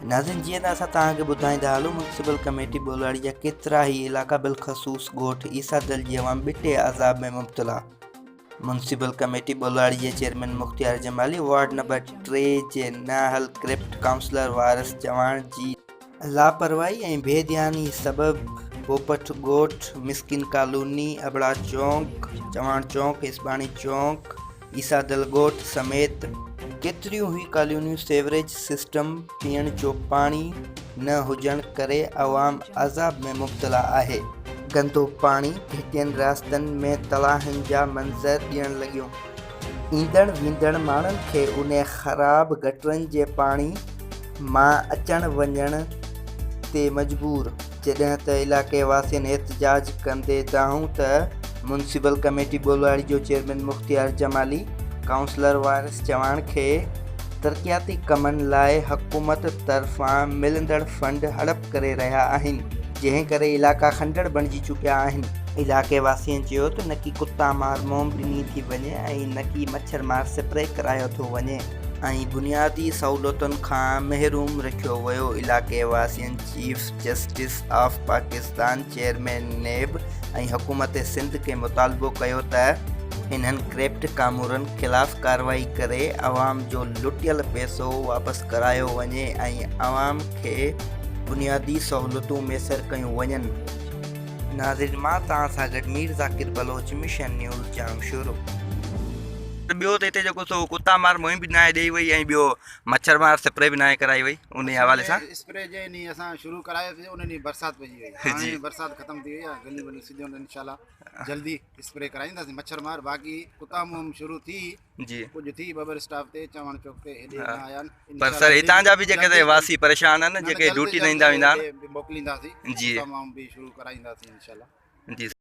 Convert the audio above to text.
नाज़रीन, जीअं त असां तव्हांखे ॿुधाईंदा हलूं, म्यूनसिपल कमेटी ॿोलाड़ी जा केतिरा ई इलाइक़ा बिलख़सूस ॻोठ ईसा दल जी अवाम बिटे अज़ाब में मुब्तला। म्यूनसिपल कमेटी ॿोलाड़ी जे chairman Mukhtiar Jamali ward number 3 जे नाहल क्रिप्ट काउंसलर वारिस चवाण जी लापरवाही ऐं बेध्यानी सबबि पोपट ॻोठ, मिस्किन कॉलोनी, अबड़ा चौक, चवाण चौक, इस्बाणी चौक, ईसा दल ॻोठ समेत केतिरियूं ई कॉलोनियूं सेवरेज सिस्टम, पीअण जो पाणी न हुजण करे अवाम अज़ाब में मुब्तला आहे। गंदो पाणी घिटियनि रास्तनि में तलाहनि जा मंज़र ॾियण लॻियो। ईंदड़ वेंदड़ माण्हुनि खे उन ख़राब गटरनि जे पाणी मां अचण वञण ते मजबूर। जॾहिं त इलाइक़े वासियुनि एहतजाज कंदे दाहूं त म्यूनसिपल कमेटी ॿोलाड़ी जो चेयरमैन मुख्तियार जमाली काउंसलर वारिस चवाण खे तरक़ियाती कमनि लाइ हुकूमत तरफ़ां मिलंदड़ फंड हड़प करे रहिया आहिनि, जंहिं करे इलाइक़ा खंडड़ बणिजी चुकिया आहिनि। इलाइक़े वासियुनि चयो त न की कुता मार मोम ॾिनी थी वञे ऐं न की मच्छर मार स्प्रे करायो थो वञे ऐं बुनियादी सहूलियतुनि खां महरूम रखियो वियो। इलाइक़े वासियुनि chief justice of Pakistan, chairman NAB ऐं हुकूमत सिंध खे मुतालबो कयो त इन्हनि क्रिप्ट कामूरनि ख़िलाफ़ कार्रवाई करे अवाम जो लुटियल पैसो वापसि करायो वञे ऐं अवाम खे बुनियादी सहूलियतूं मैसर कयूं वञनि। नाज़रीन, मां तव्हां सां गॾु मीर ज़ाकिर बलोच, मिशन न्यूज़ जाम शुरू। ॿियो त हिते जेको सो कुता मार मुहिम बि नाहे ॾेई वई ऐं ॿियो मच्छर मार स्प्रे बि नाहे कराई वई। उन हवाले सां स्प्रे जे नी असां शुरू करायोसीं, उन नी बरसात पइजी वई। हाणे बरसात ख़त्म थी वई आहे, गली वली सिधियूं इंशाल्लाह जल्दी स्प्रे कराईंदासीं मच्छर मार। बाक़ी कुता मुहिम शुरू थी जी कुछ थी बबर स्टाफ ते चवण चौक ते हेॾे न आया आहिनि। पर सर हितां जा बि जेके वासी परेशान आहिनि, जेके ड्यूटी न ईंदा वेंदा आहिनि, मोकिलींदासीं, जी तमामु बि शुरू कराईंदासीं इंशाल्लाह। जी